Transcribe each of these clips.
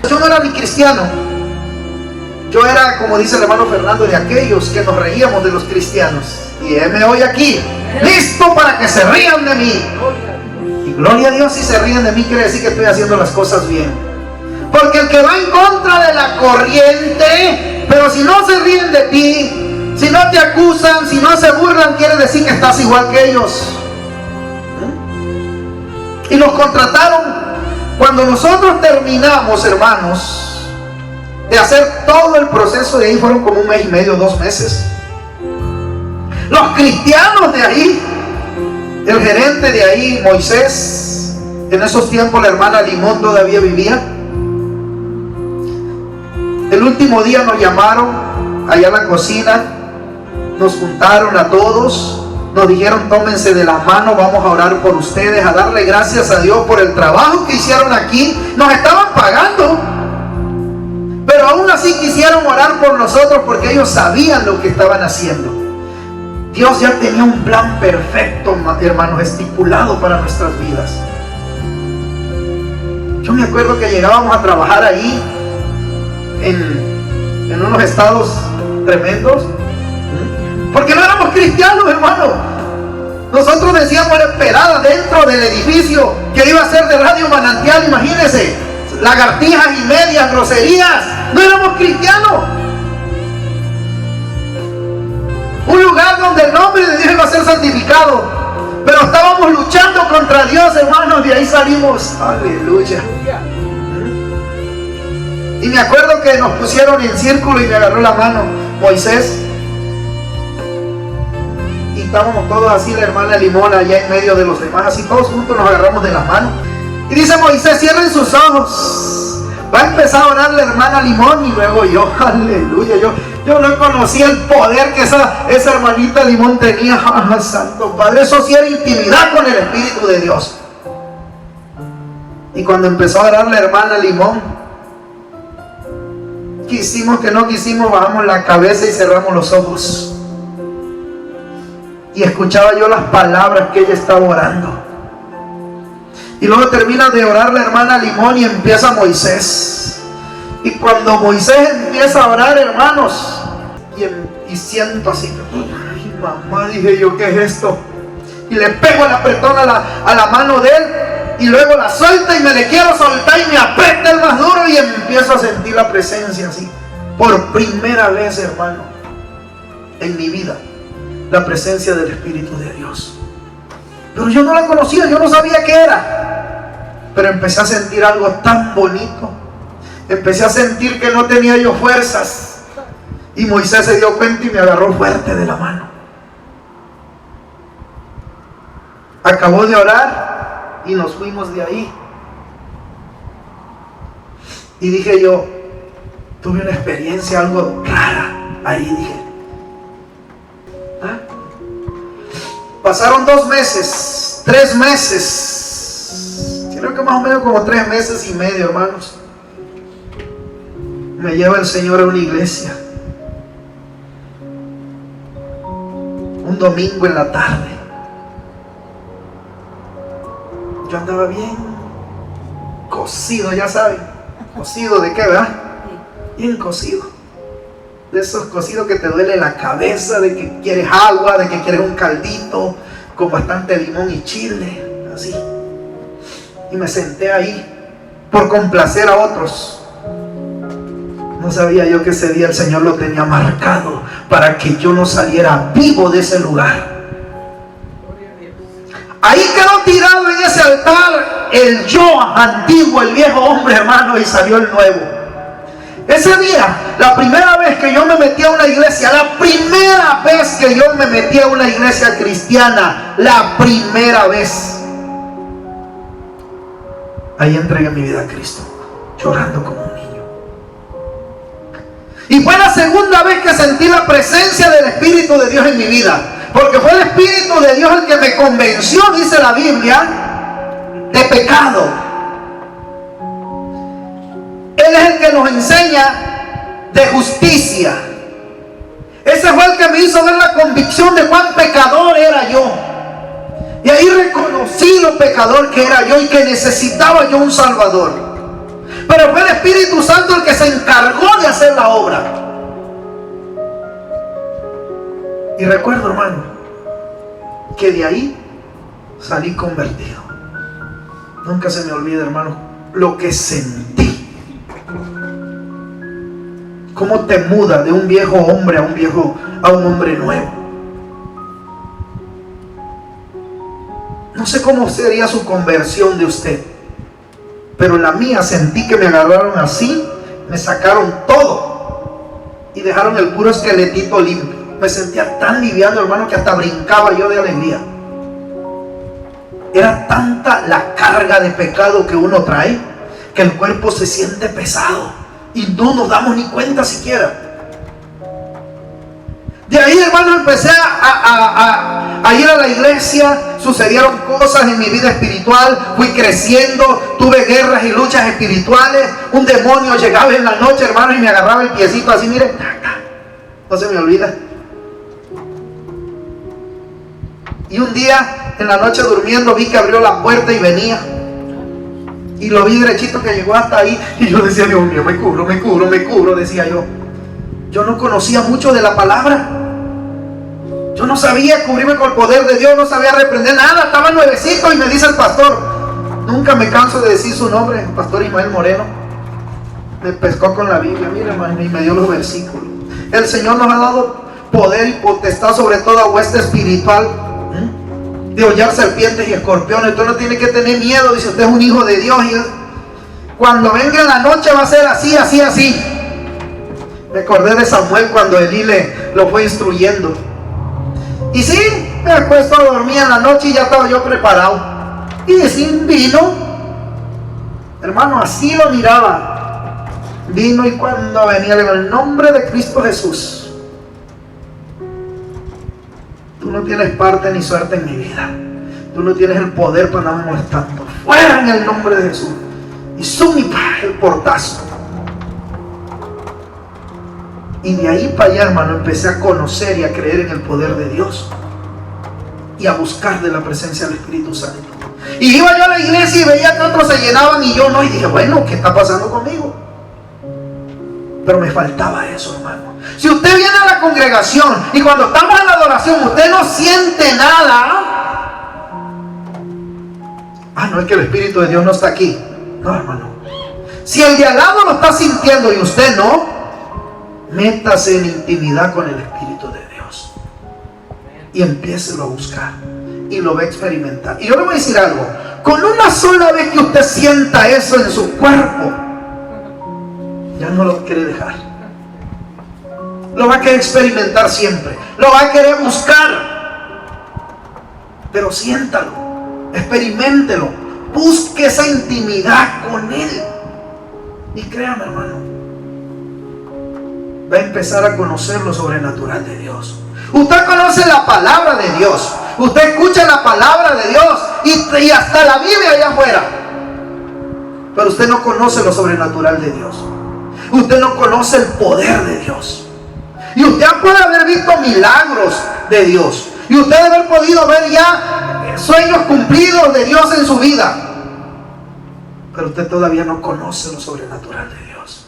Yo no era ni cristiano. Yo era, como dice el hermano Fernando, de aquellos que nos reíamos de los cristianos. Y heme hoy aquí, listo para que se rían de mí. Y gloria a Dios, si se ríen de mí, quiere decir que estoy haciendo las cosas bien. Porque el que va en contra de la corriente, pero si no se ríen de ti, si no te acusan, si no se burlan, quiere decir que estás igual que ellos. Y nos contrataron. Cuando nosotros terminamos, hermanos, de hacer todo el proceso, de ahí fueron como 1 mes y medio, 2 meses. Los cristianos de ahí, el gerente de ahí, Moisés, en esos tiempos la hermana Limón todavía vivía. El último día nos llamaron allá a la cocina, nos juntaron a todos. Nos dijeron, tómense de la mano, vamos a orar por ustedes, a darle gracias a Dios por el trabajo que hicieron aquí. Nos estaban pagando, pero aún así quisieron orar por nosotros porque ellos sabían lo que estaban haciendo. Dios ya tenía un plan perfecto, hermanos, estipulado para nuestras vidas. Yo me acuerdo que llegábamos a trabajar ahí en unos estados tremendos, porque no éramos cristianos, hermano. Nosotros decíamos esperada dentro del edificio que iba a ser de Radio Manantial, imagínense, lagartijas y medias, groserías. No éramos cristianos. Un lugar donde el nombre de Dios iba a ser santificado, pero estábamos luchando contra Dios, hermanos. De ahí salimos, aleluya. Y me acuerdo que nos pusieron en círculo y me agarró la mano Moisés. Y estábamos todos así, la hermana Limón allá en medio de los demás, así todos juntos nos agarramos de las manos. Y dice Moisés, cierren sus ojos. Va a empezar a orar la hermana Limón y luego yo, aleluya. Yo no conocía el poder que esa hermanita Limón tenía. Santo Padre, eso sí era intimidad con el Espíritu de Dios. Y cuando empezó a orar la hermana Limón, quisimos que no quisimos, bajamos la cabeza y cerramos los ojos. Y escuchaba yo las palabras que ella estaba orando. Y luego termina de orar la hermana Limón y empieza Moisés. Y cuando Moisés empieza a orar, hermanos, y siento así, ay mamá, dije yo, ¿qué es esto? Y le pego el apretón a la mano de él, y luego la suelta y me le quiero soltar y me aprieta el más duro y empiezo a sentir la presencia así. Por primera vez, hermano, en mi vida, la presencia del Espíritu de Dios. Pero yo no la conocía, yo no sabía qué era. Pero empecé a sentir algo tan bonito. Empecé a sentir que no tenía yo fuerzas. Y Moisés se dio cuenta y me agarró fuerte de la mano. Acabó de orar y nos fuimos de ahí. Y dije yo, tuve una experiencia algo rara. Ahí dije, pasaron 2 meses, 3 meses, creo que más o menos como 3 meses y medio, hermanos. Me lleva el Señor a una iglesia, un domingo en la tarde. Yo andaba bien cocido, ya saben, cocido de qué, ¿verdad? Bien cocido. De esos cocidos que te duele la cabeza, de que quieres agua, de que quieres un caldito con bastante limón y chile, así. Y me senté ahí por complacer a otros. No sabía yo que ese día el Señor lo tenía marcado para que yo no saliera vivo de ese lugar. Ahí quedó tirado en ese altar el yo antiguo, el viejo hombre, hermano, y salió el nuevo. Ese día, la primera vez que yo me metí a una iglesia, la primera vez que yo me metí a una iglesia cristiana, la primera vez, ahí entregué mi vida a Cristo, llorando como un niño. Y fue la segunda vez que sentí la presencia del Espíritu de Dios en mi vida, porque fue el Espíritu de Dios el que me convenció, dice la Biblia, de pecado. Él es el que nos enseña de justicia. Ese fue el que me hizo ver la convicción de cuán pecador era yo. Y ahí reconocí lo pecador que era yo y que necesitaba yo un Salvador. pero fue el Espíritu Santo el que se encargó de hacer la obra. Y recuerdo, hermano, que de ahí salí convertido. Nunca se me olvida, hermano, lo que sentí. Cómo te muda de un viejo hombre a un hombre nuevo. No sé cómo sería su conversión de usted, pero la mía sentí que me agarraron así, me sacaron todo y dejaron el puro esqueletito limpio. Me sentía tan liviano, hermano, que hasta brincaba yo de alegría. Era tanta la carga de pecado que uno trae, que el cuerpo se siente pesado y no nos damos ni cuenta siquiera. De ahí, hermano, empecé a ir a la iglesia. Sucedieron cosas en mi vida espiritual. Fui creciendo, tuve guerras y luchas espirituales. Un demonio llegaba en la noche, hermano, y me agarraba el piecito así, mire, no se me olvida. Y un día, en la noche durmiendo, vi que abrió la puerta y venía. Y lo vi derechito que llegó hasta ahí. Y yo decía, Dios mío, me cubro, decía yo. Yo no conocía mucho de la palabra. Yo no sabía cubrirme con el poder de Dios, no sabía reprender nada. Estaba nuevecito y me dice el pastor, nunca me canso de decir su nombre, el pastor Ismael Moreno. Me pescó con la Biblia, mira, hermano, y me dio los versículos. El Señor nos ha dado poder y potestad sobre toda hueste espiritual, de hollar serpientes y escorpiones. Usted no tiene que tener miedo, dice, usted es un hijo de Dios. Y cuando venga en la noche va a ser así, así, así. Me acordé de Samuel cuando Elí lo fue instruyendo. Y sí, me acuesto a dormir en la noche y ya estaba yo preparado. Y sí, vino. Hermano, así lo miraba. Vino y cuando venía, en el nombre de Cristo Jesús, tú no tienes parte ni suerte en mi vida. Tú no tienes el poder para andarme molestando. Fuera en el nombre de Jesús. Y sumipa el portazo. Y de ahí para allá, hermano, empecé a conocer y a creer en el poder de Dios. Y a buscar de la presencia del Espíritu Santo. Y iba yo a la iglesia y veía que otros se llenaban y yo no. Y dije, bueno, ¿qué está pasando conmigo? Pero me faltaba eso, hermano. Si usted viene a la congregación y cuando estamos en la adoración usted no siente nada, no es que el Espíritu de Dios no está aquí. No, hermano. Si el de al lado lo está sintiendo y usted no, métase en intimidad con el Espíritu de Dios y empiécelo a buscar y lo va a experimentar. Y yo le voy a decir algo, con una sola vez que usted sienta eso en su cuerpo, ya no lo quiere dejar. Lo va a querer experimentar siempre, lo va a querer buscar, pero siéntalo, experiméntelo, busque esa intimidad con Él y créame, hermano, va a empezar a conocer lo sobrenatural de Dios. Usted conoce la palabra de Dios, usted escucha la palabra de Dios y hasta la Biblia allá afuera, pero usted no conoce lo sobrenatural de Dios. Usted no conoce el poder de Dios. Y usted puede haber visto milagros de Dios. Y usted debe haber podido ver ya sueños cumplidos de Dios en su vida. Pero usted todavía no conoce lo sobrenatural de Dios.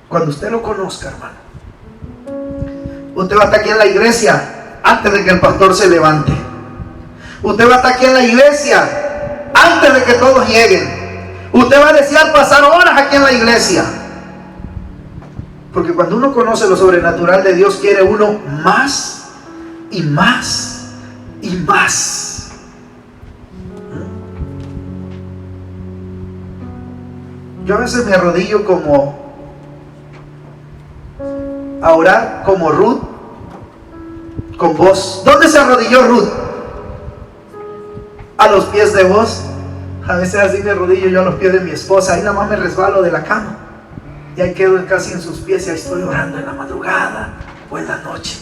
Cuando usted lo conozca, hermano, usted va a estar aquí en la iglesia antes de que el pastor se levante. Usted va a estar aquí en la iglesia antes de que todos lleguen. Usted va a desear pasar horas aquí en la iglesia. Porque cuando uno conoce lo sobrenatural de Dios, quiere uno más y más y más. Yo a veces me arrodillo a orar como Ruth, con vos. ¿Dónde se arrodilló Ruth? A los pies de vos. A veces así me arrodillo yo a los pies de mi esposa. Ahí nada más me resbalo de la cama. Y ahí quedo casi en sus pies y ahí estoy orando en la madrugada o en la noche.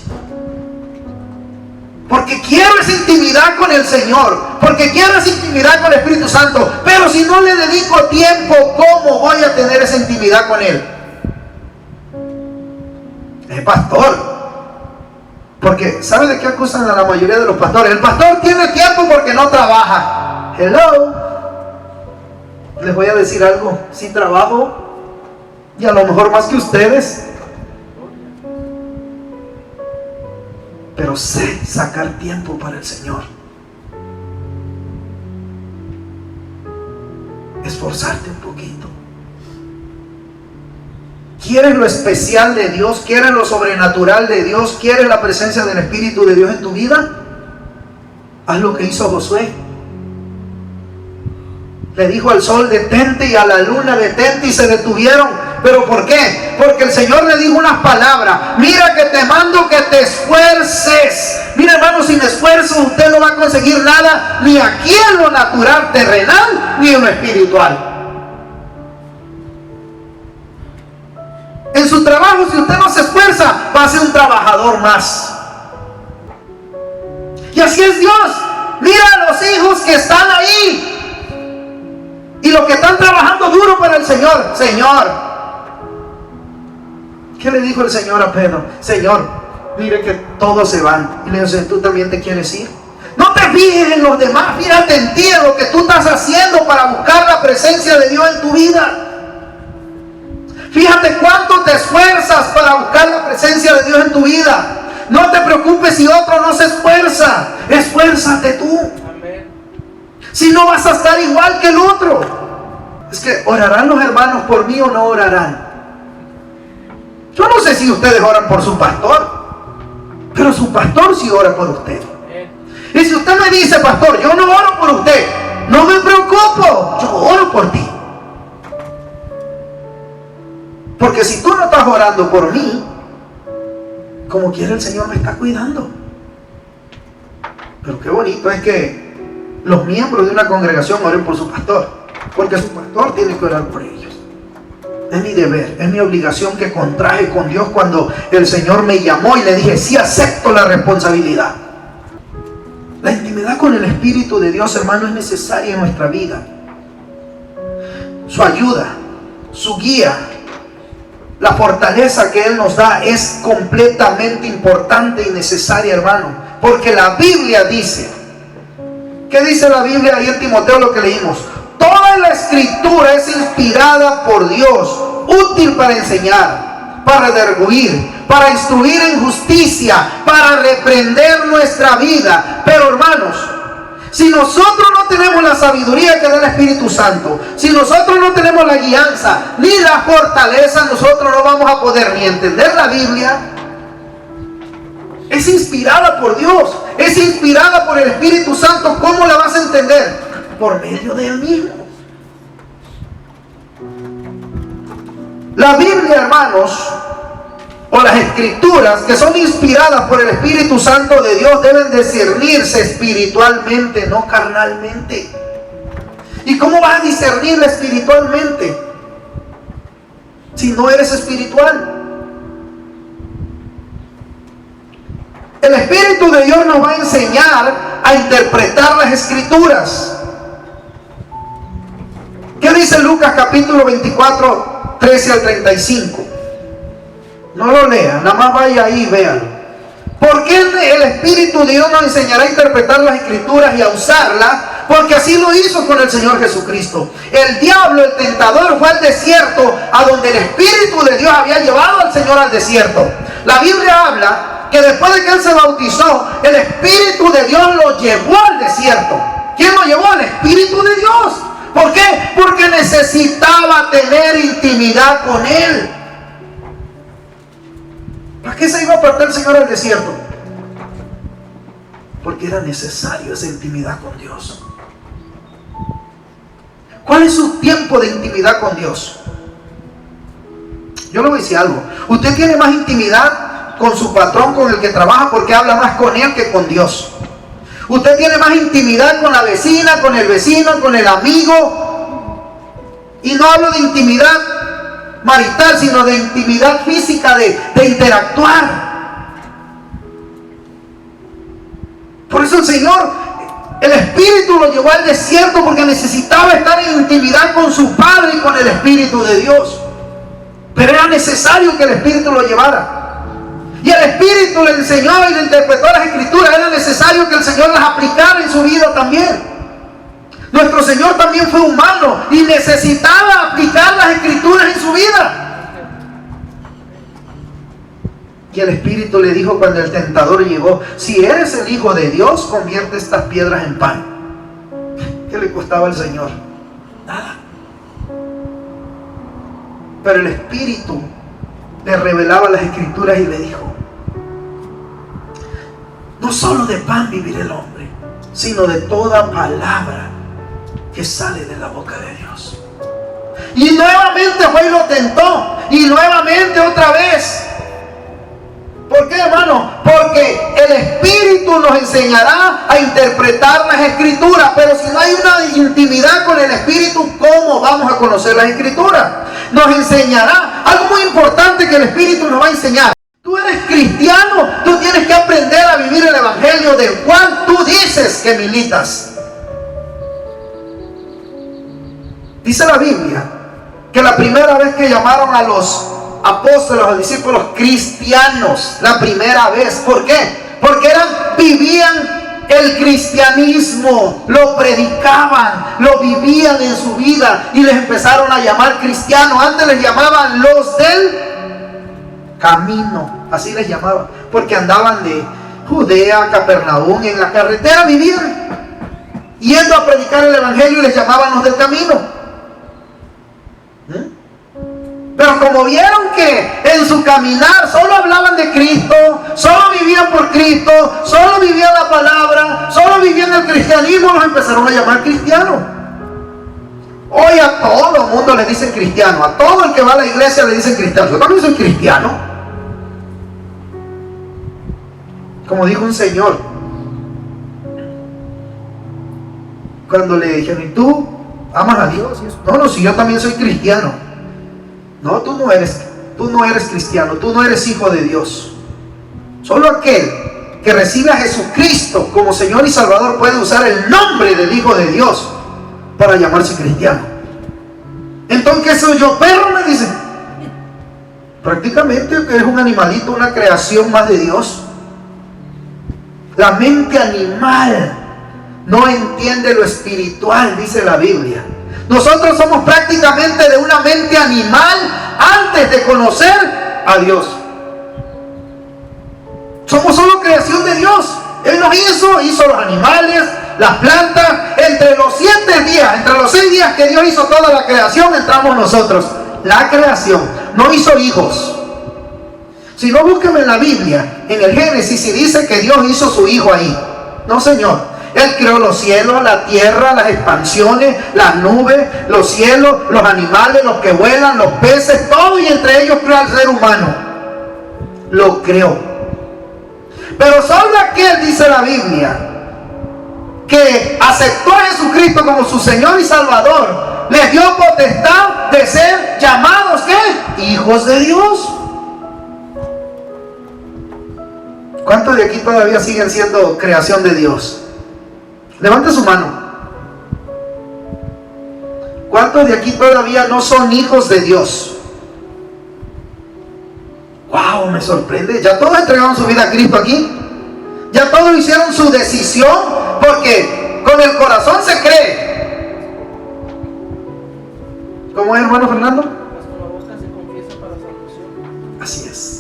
Porque quiero esa intimidad con el Señor. Porque quiero esa intimidad con el Espíritu Santo. Pero si no le dedico tiempo, ¿cómo voy a tener esa intimidad con Él? Es pastor. Porque ¿sabe de qué acusan a la mayoría de los pastores? El pastor tiene tiempo porque no trabaja. Hello. Les voy a decir algo, sí trabajo, y a lo mejor más que ustedes, pero sé sacar tiempo para el Señor. Esforzarte un poquito. ¿Quieres lo especial de Dios? ¿Quieres lo sobrenatural de Dios? ¿Quieres la presencia del Espíritu de Dios en tu vida? Haz lo que hizo Josué. Le dijo al sol: detente, y a la luna: detente, y se detuvieron. ¿Pero por qué? Porque el Señor le dijo unas palabras: mira que te mando que te esfuerces. Mira, hermano, sin esfuerzo usted no va a conseguir nada, ni aquí en lo natural terrenal, ni en lo espiritual. En su trabajo, si usted no se esfuerza, va a ser un trabajador más. Y así es Dios. Mira a los hijos que están ahí y los que están trabajando duro para el Señor. Señor, ¿qué le dijo el Señor a Pedro? Señor, mire que todos se van. Y le dice: ¿tú también te quieres ir? No te fijes en los demás, fíjate en ti, en lo que tú estás haciendo para buscar la presencia de Dios en tu vida. Fíjate cuánto te esfuerzas para buscar la presencia de Dios en tu vida. No te preocupes si otro no se esfuerza. Esfuérzate tú. Amén. Si no, vas a estar igual que el otro. Es que, ¿orarán los hermanos por mí o no orarán? Yo no sé si ustedes oran por su pastor, pero su pastor sí ora por usted. Y si usted me dice: pastor, yo no oro por usted, no me preocupo, yo oro por ti. Porque si tú no estás orando por mí, como quiera el Señor me está cuidando. Pero qué bonito es que los miembros de una congregación oren por su pastor, porque su pastor tiene que orar por ellos. Es mi deber, es mi obligación que contraje con Dios cuando el Señor me llamó y le dije: sí, acepto la responsabilidad. La intimidad con el Espíritu de Dios, hermano, es necesaria en nuestra vida. Su ayuda, su guía, la fortaleza que Él nos da es completamente importante y necesaria, hermano. Porque la Biblia dice, ¿qué dice la Biblia ahí en Timoteo, lo que leímos? Toda la Escritura es inspirada por Dios, útil para enseñar, para redarguir, para instruir en justicia, para reprender nuestra vida. Pero, hermanos, si nosotros no tenemos la sabiduría que da el Espíritu Santo, si nosotros no tenemos la guianza ni la fortaleza, nosotros no vamos a poder ni entender la Biblia. Es inspirada por Dios, es inspirada por el Espíritu Santo. ¿Cómo la vas a entender? Por medio de Él mismo. La Biblia, hermanos, o las Escrituras que son inspiradas por el Espíritu Santo de Dios, deben discernirse espiritualmente, no carnalmente. ¿Y cómo vas a discernirla espiritualmente si no eres espiritual? El Espíritu de Dios nos va a enseñar a interpretar las Escrituras. ¿Qué dice Lucas capítulo 24, 13 al 35? No lo lean, nada más vaya ahí y véanlo. Porque el Espíritu de Dios nos enseñará a interpretar las Escrituras y a usarlas, porque así lo hizo con el Señor Jesucristo. El diablo, el tentador, fue al desierto, a donde el Espíritu de Dios había llevado al Señor al desierto. La Biblia habla que después de que Él se bautizó, el Espíritu de Dios lo llevó al desierto. ¿Quién lo llevó? El Espíritu de Dios. ¿Por qué? Porque necesitaba tener intimidad con Él. ¿Para qué se iba a apartar el Señor al desierto? Porque era necesario esa intimidad con Dios. ¿Cuál es su tiempo de intimidad con Dios? Yo le voy a decir algo. Usted tiene más intimidad con su patrón, con el que trabaja, porque habla más con él que con Dios. Usted tiene más intimidad con la vecina, con el vecino, con el amigo. Y no hablo de intimidad marital, sino de intimidad física, de interactuar. Por eso el Señor, el Espíritu lo llevó al desierto, porque necesitaba estar en intimidad con su Padre y con el Espíritu de Dios. Pero era necesario que el Espíritu lo llevara. Y el Espíritu le enseñó y le interpretó las Escrituras. Era necesario que el Señor las aplicara en su vida también. Nuestro Señor también fue humano y necesitaba aplicar las Escrituras en su vida. Y el Espíritu le dijo cuando el tentador llegó: si eres el Hijo de Dios, convierte estas piedras en pan. ¿Qué le costaba al Señor? Nada. Pero el Espíritu le revelaba las Escrituras y le dijo: no solo de pan vivirá el hombre, sino de toda palabra que sale de la boca de Dios. Y nuevamente fue y lo tentó, y nuevamente otra vez. ¿Por qué, hermano? Porque el Espíritu nos enseñará a interpretar las Escrituras. Pero si no hay una intimidad con el Espíritu, ¿cómo vamos a conocer las Escrituras? Nos enseñará algo muy importante que el Espíritu nos va a enseñar. Tú eres cristiano, tú tienes que aprender a vivir el Evangelio del cual tú dices que militas. Dice la Biblia que la primera vez que llamaron a los apóstoles, a los discípulos cristianos, la primera vez, ¿por qué? Porque vivían el cristianismo, lo predicaban, lo vivían en su vida y les empezaron a llamar cristianos. Antes les llamaban los del camino, así les llamaban, porque andaban de Judea a Capernaum, en la carretera vivían, yendo a predicar el Evangelio, y les llamaban los del camino. Pero como vieron que en su caminar solo hablaban de Cristo, solo vivían por Cristo, solo vivían la palabra, solo vivían el cristianismo, los empezaron a llamar cristianos. Hoy a todo el mundo le dicen cristiano, a todo el que va a la iglesia le dicen cristiano. Yo también soy cristiano. Como dijo un señor, cuando le dijeron: ¿y tú amas a Dios? No, si yo también soy cristiano. No, tú no eres cristiano, tú no eres hijo de Dios. Solo aquel que recibe a Jesucristo como Señor y Salvador puede usar el nombre del Hijo de Dios para llamarse cristiano. Entonces, ¿qué soy yo? Perro, me dicen. Prácticamente es un animalito, una creación más de Dios. La mente animal no entiende lo espiritual, dice la Biblia. Nosotros somos prácticamente de una mente animal antes de conocer a Dios. Somos solo creación de Dios. Él nos hizo los animales, las plantas. Entre los 7 días, entre los 6 días que Dios hizo toda la creación, entramos nosotros. La creación. No hizo hijos. Si no, búsqueme en la Biblia, en el Génesis, y dice que Dios hizo su hijo ahí. No, Señor. Él creó los cielos, la tierra, las expansiones, las nubes, los cielos, los animales, los que vuelan, los peces, todo, y entre ellos creó al ser humano. Lo creó. Pero solo aquel, dice la Biblia, que aceptó a Jesucristo como su Señor y Salvador, les dio potestad de ser llamados, ¿qué? Hijos de Dios. ¿Cuántos de aquí todavía siguen siendo creación de Dios? Levante su mano. ¿Cuántos de aquí todavía no son hijos de Dios? Wow, me sorprende. Ya todos entregaron su vida a Cristo aquí. Ya todos hicieron su decisión, porque con el corazón se cree. ¿Cómo es, hermano Fernando? Con la boca se confiesa para salvación. Así es.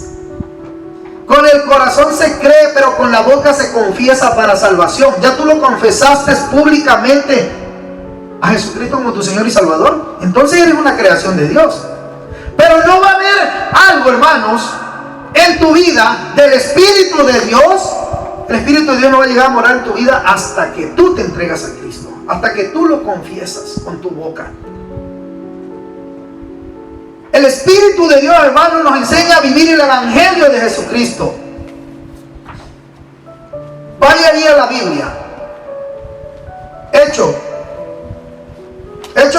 Con el corazón se cree, pero con la boca se confiesa para salvación. Ya tú lo confesaste públicamente a Jesucristo como tu Señor y Salvador. Entonces eres una creación de Dios. Pero no va a haber algo, hermanos, en tu vida del Espíritu de Dios. El Espíritu de Dios no va a llegar a morar en tu vida hasta que tú te entregas a Cristo, hasta que tú lo confiesas con tu boca. El Espíritu de Dios, hermano, nos enseña a vivir el Evangelio de Jesucristo. Vaya ahí a la Biblia. Hechos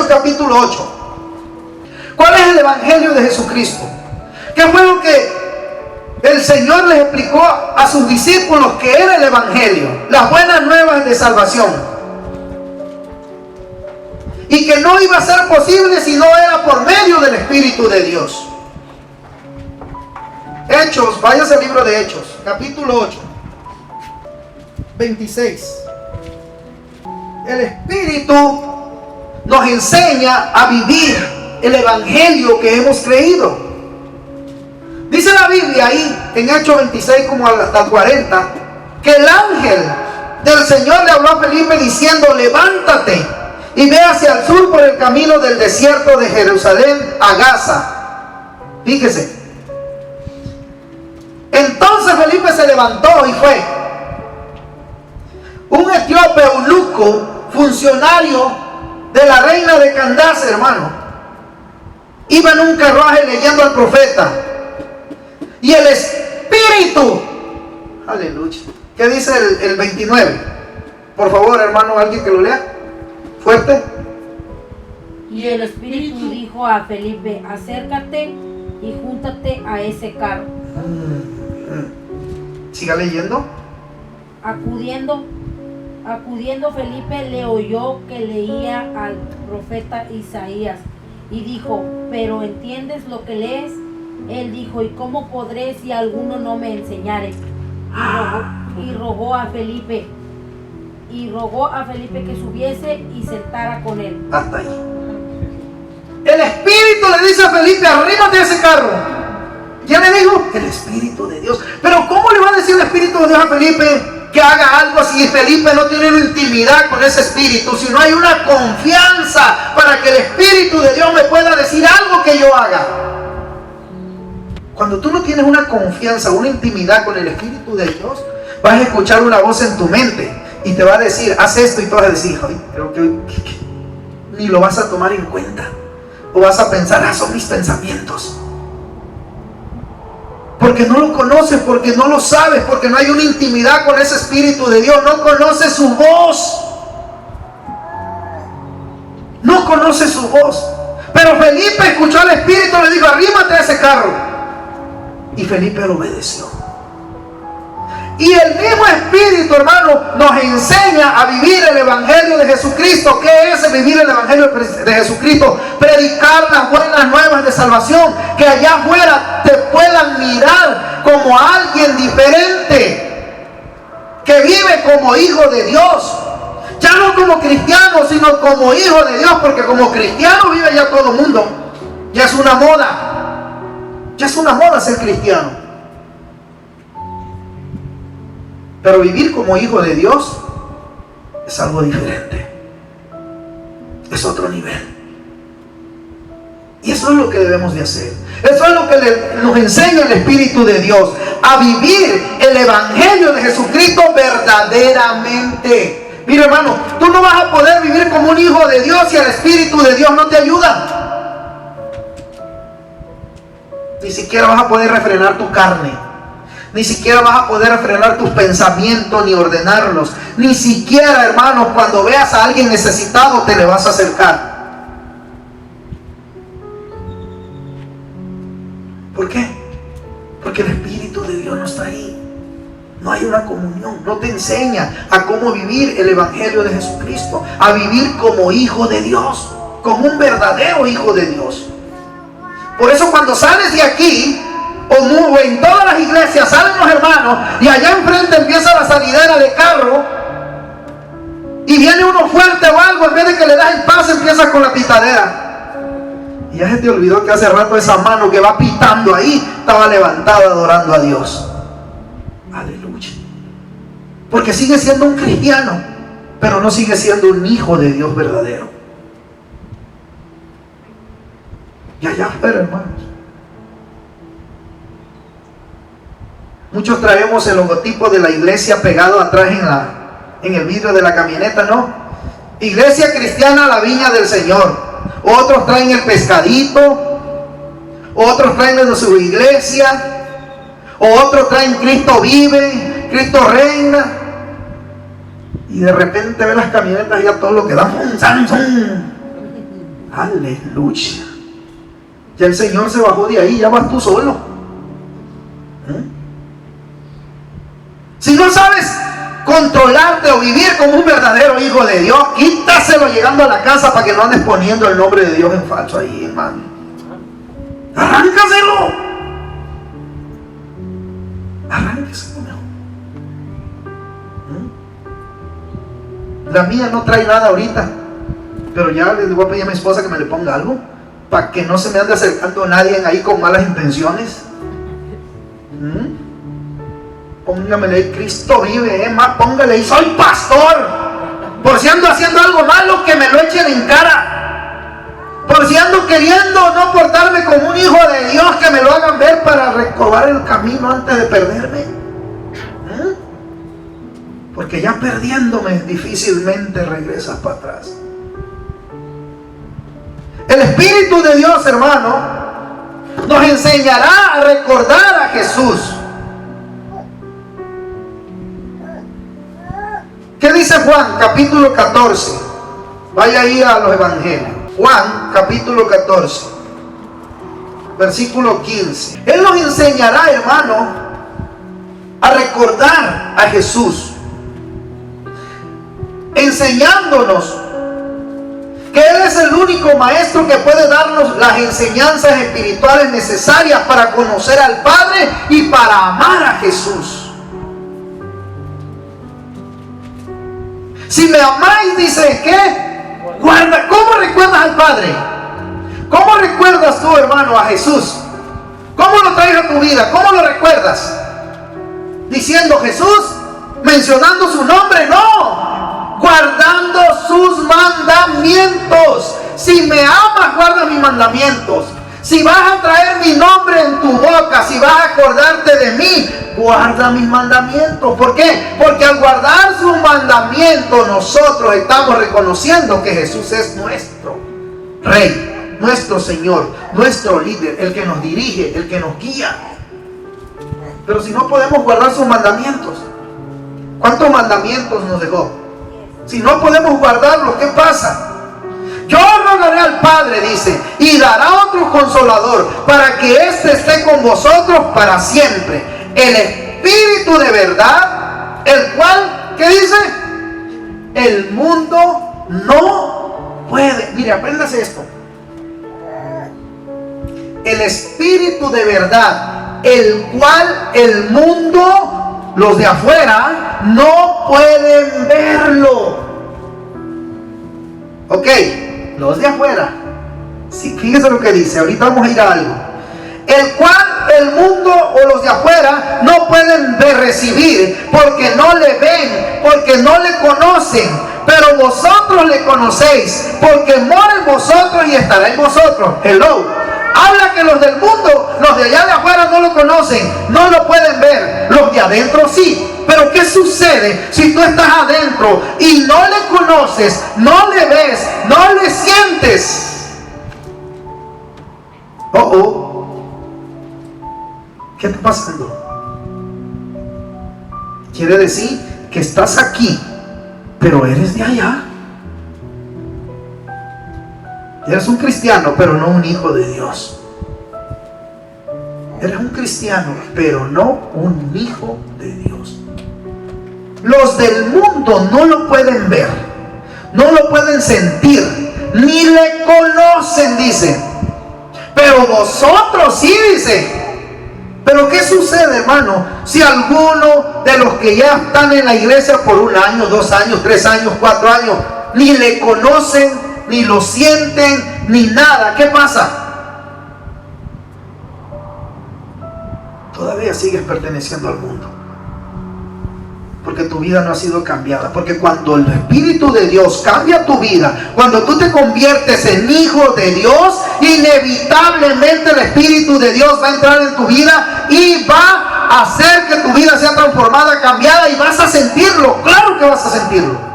capítulo 8. ¿Cuál es el Evangelio de Jesucristo? ¿Qué fue lo que el Señor les explicó a sus discípulos que era el Evangelio? Las buenas nuevas de salvación. Y que no iba a ser posible si no era por medio del Espíritu de Dios. Hechos, váyase al libro de Hechos, capítulo 8, 26. El Espíritu nos enseña a vivir el Evangelio que hemos creído. Dice la Biblia ahí en Hechos 26 como hasta 40 que el ángel del Señor le habló a Felipe diciendo: levántate y ve hacia el sur por el camino del desierto de Jerusalén a Gaza. Fíjese. Entonces Felipe se levantó y fue. Un etíope eunuco, funcionario de la reina de Candace, hermano, iba en un carruaje leyendo al profeta. Y el Espíritu, aleluya. ¿Qué dice el 29? Por favor, hermano, alguien que lo lea. Fuerte. Y el Espíritu dijo a Felipe: acércate y júntate a ese carro. Siga leyendo. Acudiendo Felipe le oyó que leía al profeta Isaías y dijo: ¿pero entiendes lo que lees? Él dijo: ¿y cómo podré si alguno no me enseñare? Y rogó a Felipe que subiese y sentara con él. Hasta ahí. El Espíritu le dice a Felipe: arrímate a ese carro. Ya le dijo el Espíritu de Dios. Pero ¿cómo le va a decir el Espíritu de Dios a Felipe que haga algo si Felipe no tiene una intimidad con ese Espíritu? Si no hay una confianza para que el Espíritu de Dios me pueda decir algo que yo haga. Cuando tú no tienes una confianza, una intimidad con el Espíritu de Dios, vas a escuchar una voz en tu mente y te va a decir: haz esto, y tú vas a decir: ay, creo que ni lo vas a tomar en cuenta. O vas a pensar: son mis pensamientos. Porque no lo conoces, porque no lo sabes, porque no hay una intimidad con ese Espíritu de Dios. No conoces su voz. No conoces su voz. Pero Felipe escuchó al Espíritu, le dijo: arrímate a ese carro. Y Felipe lo obedeció. Y el mismo Espíritu, hermano, nos enseña a vivir el Evangelio de Jesucristo. ¿Qué es vivir el Evangelio de Jesucristo? Predicar las buenas nuevas de salvación. Que allá afuera te puedan mirar como alguien diferente, que vive como hijo de Dios. Ya no como cristiano, sino como hijo de Dios. Porque como cristiano vive ya todo el mundo. Ya es una moda. Ya es una moda ser cristiano. Pero vivir como hijo de Dios es algo diferente. Es otro nivel. Y eso es lo que debemos de hacer. Eso es lo que nos enseña el Espíritu de Dios. A vivir el Evangelio de Jesucristo verdaderamente. Mira, hermano, tú no vas a poder vivir como un hijo de Dios si el Espíritu de Dios no te ayuda. Ni siquiera vas a poder refrenar tu carne. Ni siquiera vas a poder frenar tus pensamientos ni ordenarlos. Ni siquiera, hermanos, cuando veas a alguien necesitado te le vas a acercar. ¿Por qué? Porque el Espíritu de Dios no está ahí. No hay una comunión. No te enseña a cómo vivir el Evangelio de Jesucristo. A vivir como hijo de Dios. Como un verdadero hijo de Dios. Por eso cuando sales de aquí, o en todas las iglesias salen los hermanos y allá enfrente empieza la salidera de carro y viene uno fuerte o algo, en vez de que le das el paso empieza con la pitadera. Y ya se te olvidó que hace rato esa mano que va pitando ahí estaba levantada adorando a Dios. Aleluya. Porque sigue siendo un cristiano, pero no sigue siendo un hijo de Dios verdadero. Y allá afuera, hermanos, muchos traemos el logotipo de la iglesia pegado atrás en el vidrio de la camioneta, ¿no? Iglesia Cristiana La Viña del Señor. Otros traen el pescadito, otros traen de su iglesia, otros traen Cristo vive, Cristo reina. Y de repente ve las camionetas ya todo lo que dan. Aleluya. Ya el Señor se bajó de ahí, ya vas tú solo. Si no sabes controlarte o vivir como un verdadero hijo de Dios, quítaselo llegando a la casa para que no andes poniendo el nombre de Dios en falso ahí, hermano. Arráncaselo. Arránqueselo mejor. La mía no trae nada ahorita, pero ya le voy a pedir a mi esposa que me le ponga algo, para que no se me ande acercando nadie ahí con malas intenciones. Póngamele ahí, Cristo vive, más póngale ahí, soy pastor. Por si ando haciendo algo malo, que me lo echen en cara. Por si ando queriendo no portarme como un hijo de Dios, que me lo hagan ver para recobrar el camino antes de perderme. Porque ya perdiéndome difícilmente regresas para atrás. El Espíritu de Dios, hermano, nos enseñará a recordar a Jesús. ¿Qué dice Juan capítulo 14? Vaya ahí a los evangelios. Juan capítulo 14, versículo 15. Él nos enseñará, hermano, a recordar a Jesús, enseñándonos que Él es el único maestro que puede darnos las enseñanzas espirituales necesarias para conocer al Padre y para amar a Jesús. Si me amáis, dice, ¿qué? Guarda. ¿Cómo recuerdas al Padre? ¿Cómo recuerdas tú, hermano, a Jesús? ¿Cómo lo traes a tu vida? ¿Cómo lo recuerdas? ¿Diciendo Jesús? ¿Mencionando su nombre? No. Guardando sus mandamientos. Si me amas, guarda mis mandamientos. Si vas a traer mi nombre en tu boca, si vas a acordarte de mí, guarda mis mandamientos. ¿Por qué? Porque al guardar sus mandamientos, nosotros estamos reconociendo que Jesús es nuestro Rey, nuestro Señor, nuestro líder, el que nos dirige, el que nos guía. Pero si no podemos guardar sus mandamientos, ¿cuántos mandamientos nos dejó? Si no podemos guardarlos, ¿qué pasa? Yo rogaré al Padre, dice, y dará otro consolador para que éste esté con vosotros para siempre. El Espíritu de verdad, el cual, ¿qué dice? El mundo no puede. Mire, apréndase esto. El Espíritu de verdad, el cual el mundo, los de afuera, no pueden verlo. Ok, los de afuera. Sí, fíjese lo que dice. Ahorita vamos a ir a algo. El cual el mundo o los de afuera no pueden recibir, porque no le ven, porque no le conocen. Pero vosotros le conocéis, porque mora en vosotros y estará en vosotros. Hello. Habla que los del mundo, los de allá de afuera no lo conocen, no lo pueden ver. Los de adentro sí. Pero ¿qué sucede si tú estás adentro y no le conoces, no le ves, no le sientes? ¿Qué está pasando? Quiere decir que estás aquí, pero eres de allá. Eres un cristiano, pero no un hijo de Dios. Eres un cristiano, pero no un hijo de Dios. Los del mundo no lo pueden ver, no lo pueden sentir, ni le conocen, dice. Pero vosotros sí, dice. Pero ¿qué sucede, hermano? Si alguno de los que ya están en la iglesia por 1 año, 2 años, 3 años, 4 años, ni le conocen, ni lo sienten, ni nada, ¿qué pasa? Todavía sigues perteneciendo al mundo, porque tu vida no ha sido cambiada. Porque cuando el Espíritu de Dios cambia tu vida, cuando tú te conviertes en hijo de Dios, inevitablemente el Espíritu de Dios va a entrar en tu vida y va a hacer que tu vida sea transformada, cambiada, y vas a sentirlo. Claro que vas a sentirlo.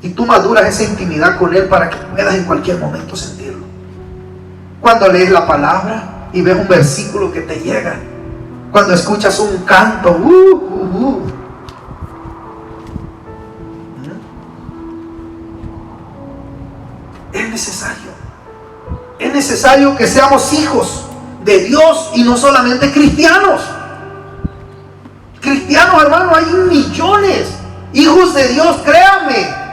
Y tú maduras esa intimidad con Él para que puedas en cualquier momento sentirlo. Cuando lees la palabra y ves un versículo que te llega, cuando escuchas un canto, es necesario que seamos hijos de Dios y no solamente cristianos. Cristianos, hermano, hay millones. Hijos de Dios, créame,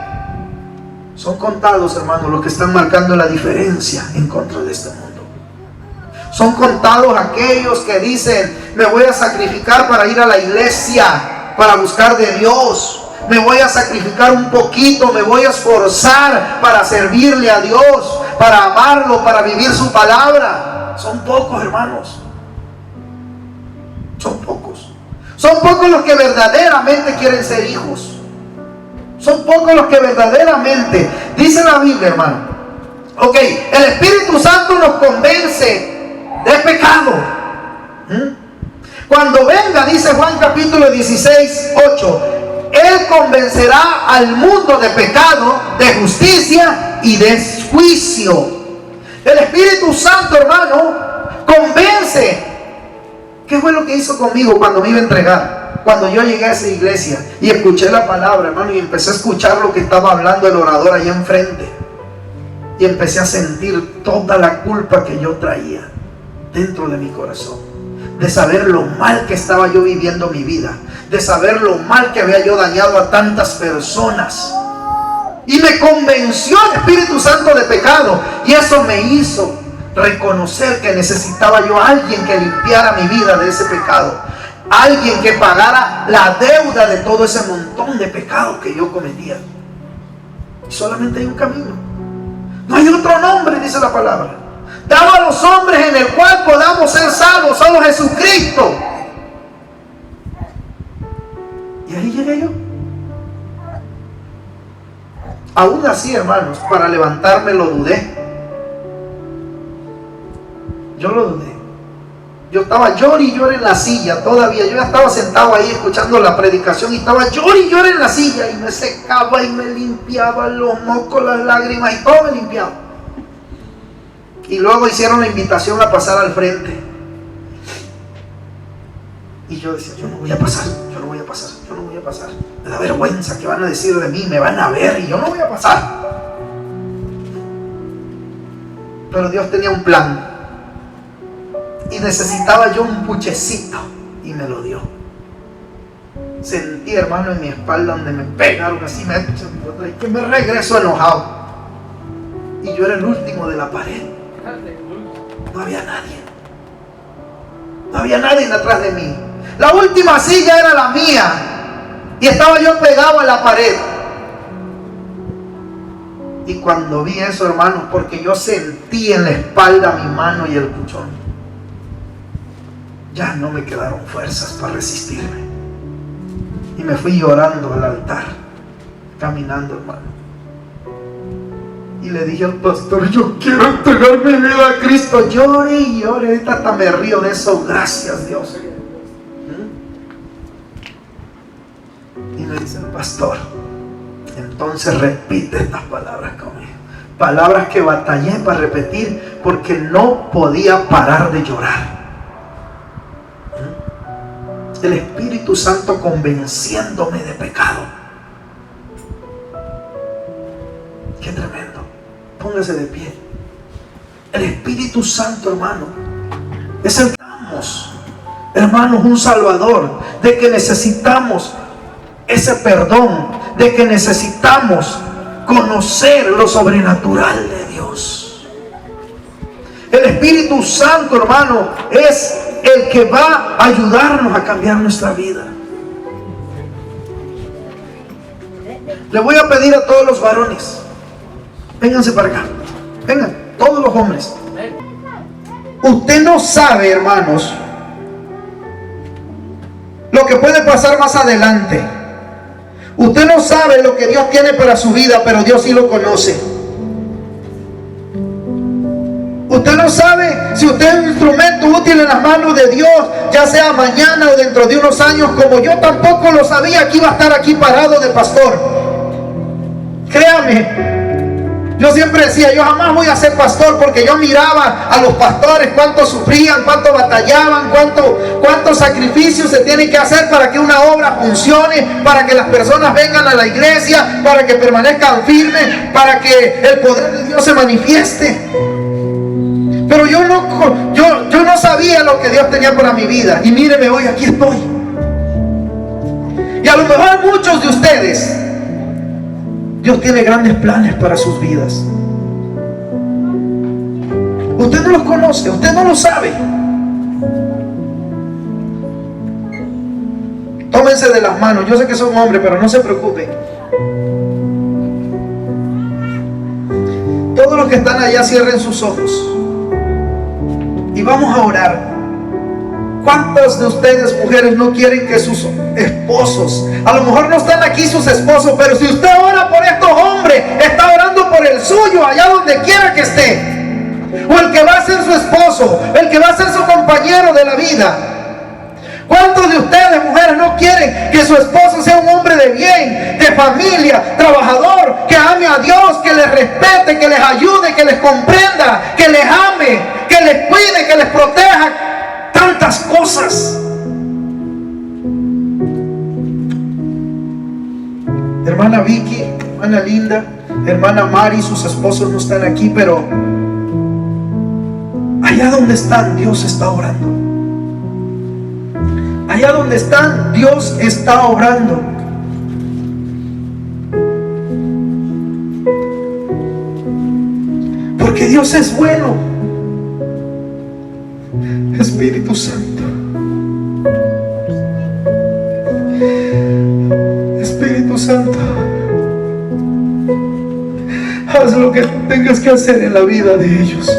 son contados, hermano, los que están marcando la diferencia en contra de este mundo. Son contados aquellos que dicen: me voy a sacrificar para ir a la iglesia. para buscar de Dios. Me voy a sacrificar un poquito, me voy a esforzar para servirle a Dios, para amarlo, para vivir su palabra. Son pocos, hermanos. Son pocos. Son pocos los que verdaderamente quieren ser hijos. Son pocos los que verdaderamente, dice la Biblia, hermano. Ok, el Espíritu Santo nos convence de pecado. Cuando venga, dice Juan capítulo 16, 8, Él convencerá al mundo de pecado, de justicia y de juicio. El Espíritu Santo, hermano, convence. ¿Qué fue lo que hizo conmigo cuando me iba a entregar? Cuando yo llegué a esa iglesia y escuché la palabra, hermano, y empecé a escuchar lo que estaba hablando el orador ahí enfrente. Y empecé a sentir toda la culpa que yo traía dentro de mi corazón. De saber lo mal que estaba yo viviendo mi vida. De saber lo mal que había yo dañado a tantas personas. Y me convenció el Espíritu Santo de pecado. Y eso me hizo reconocer que necesitaba yo a alguien que limpiara mi vida de ese pecado. Alguien que pagara la deuda de todo ese montón de pecados que yo cometía. Y solamente hay un camino. No hay otro nombre, dice la palabra, dado a los hombres en el cual podamos ser salvos, solo Jesucristo. Y ahí llegué yo. Aún así, hermanos, para levantarme lo dudé. Yo lo dudé. Yo estaba llor y llor en la silla todavía. Yo ya estaba sentado ahí escuchando la predicación y estaba llor y llor en la silla. Y me secaba y me limpiaba los mocos, las lágrimas y todo me limpiaba. Y luego hicieron la invitación a pasar al frente. Y yo decía, yo no voy a pasar, yo no voy a pasar, yo no voy a pasar. Me da vergüenza, ¿qué van a decir de mí? Me van a ver y yo no voy a pasar. Pero Dios tenía un plan. Y necesitaba yo un puchecito. Y me lo dio. Sentí, hermano, en mi espalda donde me pegaron así. Que me regreso enojado. Y yo era el último de la pared. No había nadie. No había nadie atrás de mí. La última silla era la mía. Y estaba yo pegado a la pared. Y cuando vi eso, hermano, porque yo sentí en la espalda mi mano y el puchón, ya no me quedaron fuerzas para resistirme. Y me fui llorando al altar, caminando, hermano. Y le dije al pastor, yo quiero entregar mi vida a Cristo. Lloré y lloré, ahorita hasta me río de eso. Gracias, Dios. Y me dice el pastor, entonces repite estas palabras conmigo. Palabras que batallé para repetir porque no podía parar de llorar. El Espíritu Santo convenciéndome de pecado. Qué tremendo. Póngase de pie. El Espíritu Santo, hermano, es el que damos, hermanos, un Salvador, de que necesitamos ese perdón, de que necesitamos conocer lo sobrenatural de Dios. El Espíritu Santo, hermano, es el que va a ayudarnos a cambiar nuestra vida. Le voy a pedir a todos los varones, vénganse para acá, vengan, todos los hombres. Usted no sabe, hermanos, lo que puede pasar más adelante. Usted no sabe lo que Dios tiene para su vida, pero Dios sí lo conoce. Usted no sabe si usted es un instrumento útil en las manos de Dios, ya sea mañana o dentro de unos años, como yo tampoco lo sabía que iba a estar aquí parado de pastor. Créame, yo siempre decía, yo jamás voy a ser pastor, porque yo miraba a los pastores cuánto sufrían, cuánto batallaban, cuántos sacrificios se tienen que hacer para que una obra funcione, para que las personas vengan a la iglesia, para que permanezcan firmes, para que el poder de Dios se manifieste. Pero yo no sabía lo que Dios tenía para mi vida. Y míreme hoy, aquí estoy. Y a lo mejor muchos de ustedes, Dios tiene grandes planes para sus vidas. Usted no los conoce, usted no lo sabe. Tome tómense de las manos. Yo sé que son hombres, pero no se preocupen. Todos los que están allá cierren sus ojos y vamos a orar. ¿Cuántas de ustedes, mujeres, no quieren que sus esposos, a lo mejor no están aquí sus esposos, pero si usted ora por estos hombres, está orando por el suyo, allá donde quiera que esté, o el que va a ser su esposo, el que va a ser su compañero de la vida? ¿Cuántos de ustedes, mujeres, no quieren que su esposo sea un hombre de bien, de familia, trabajador, que ame a Dios, que les respete, que les ayude, que les comprenda, que les ame, que les cuide, que les proteja? Tantas cosas. Hermana Vicky, hermana Linda, hermana Mari, sus esposos no están aquí, pero allá donde están, Dios está orando. Allá donde están, Dios está obrando. Porque Dios es bueno. Espíritu Santo, Espíritu Santo, haz lo que tengas que hacer en la vida de ellos.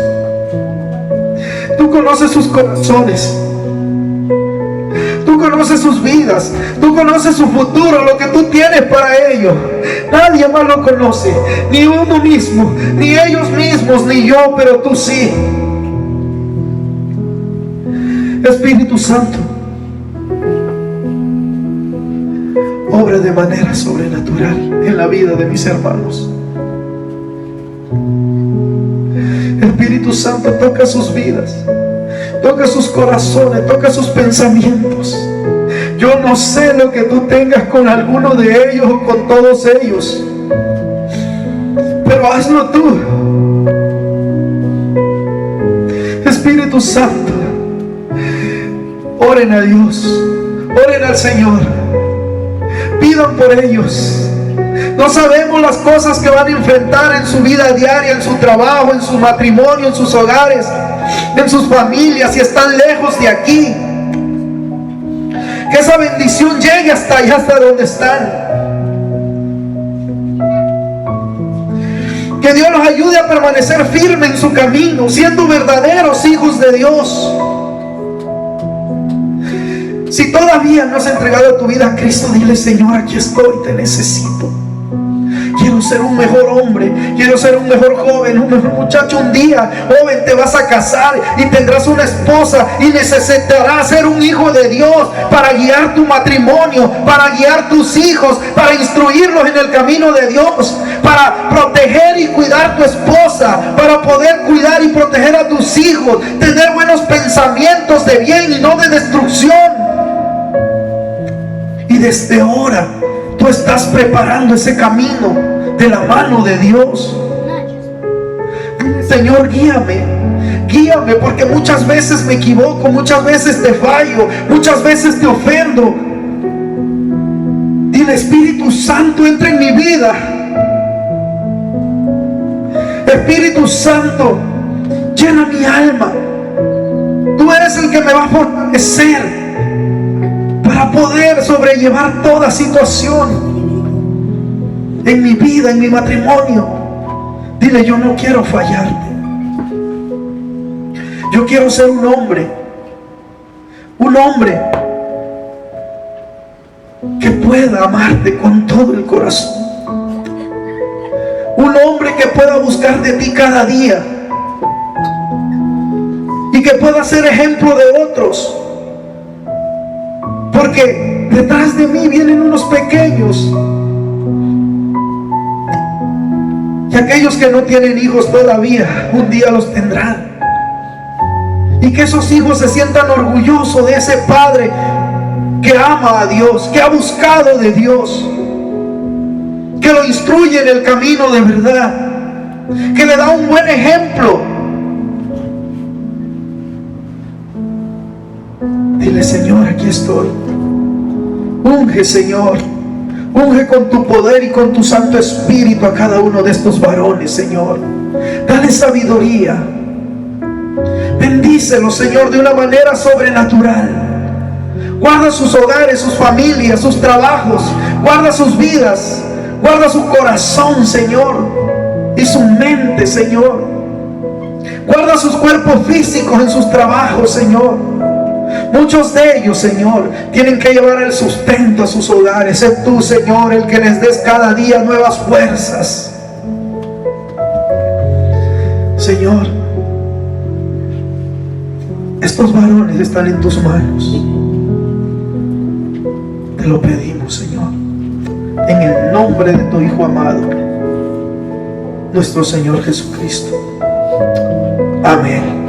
Tú conoces sus corazones, tú conoces sus vidas, tú conoces su futuro, lo que tú tienes para ellos. Nadie más lo conoce, ni uno mismo, ni ellos mismos, ni yo, pero tú sí. Espíritu Santo, obra de manera sobrenatural en la vida de mis hermanos. Espíritu Santo, toca sus vidas, toca sus corazones, toca sus pensamientos. Yo no sé lo que tú tengas con alguno de ellos o con todos ellos, pero hazlo tú. Espíritu Santo, oren a Dios, oren al Señor, pidan por ellos. No sabemos las cosas que van a enfrentar en su vida diaria, en su trabajo, en su matrimonio, en sus hogares, en sus familias, si están lejos de aquí. Que esa bendición llegue hasta allá, hasta donde están. Que Dios los ayude a permanecer firmes en su camino, siendo verdaderos hijos de Dios. Si todavía no has entregado tu vida a Cristo, dile: Señor, aquí estoy, te necesito. Quiero ser un mejor hombre, quiero ser un mejor joven, un mejor muchacho. Un día, joven, te vas a casar y tendrás una esposa y necesitarás ser un hijo de Dios para guiar tu matrimonio, para guiar tus hijos, para instruirlos en el camino de Dios, para proteger y cuidar tu esposa, para poder cuidar y proteger a tus hijos, tener buenos pensamientos de bien y no de destrucción. Y desde ahora tú estás preparando ese camino de la mano de Dios. Señor, guíame, porque muchas veces me equivoco, muchas veces te fallo, muchas veces te ofendo. Dile: Espíritu Santo, entra en mi vida. Espíritu Santo, llena mi alma. Tú eres el que me va a fortalecer para poder sobrellevar toda situación en mi vida, en mi matrimonio. Dile: yo no quiero fallarte. Yo quiero ser un hombre que pueda amarte con todo el corazón. Un hombre que pueda buscar de ti cada día y que pueda ser ejemplo de otros. Porque detrás de mí vienen unos pequeños, y aquellos que no tienen hijos todavía, un día los tendrán. Y que esos hijos se sientan orgullosos de ese padre que ama a Dios, que ha buscado de Dios, que lo instruye en el camino de verdad, que le da un buen ejemplo. Dile: Señor, aquí estoy. Unge, Señor, unge con tu poder y con tu Santo Espíritu a cada uno de estos varones, Señor. Dale sabiduría. Bendícelos, Señor, de una manera sobrenatural. Guarda sus hogares, sus familias, sus trabajos. Guarda sus vidas. Guarda su corazón, Señor, y su mente, Señor. Guarda sus cuerpos físicos en sus trabajos, Señor. Muchos de ellos, Señor, tienen que llevar el sustento a sus hogares. Sé tú, Señor, el que les des cada día nuevas fuerzas. Señor, estos varones están en tus manos. Te lo pedimos, Señor, en el nombre de tu Hijo amado, nuestro Señor Jesucristo. Amén.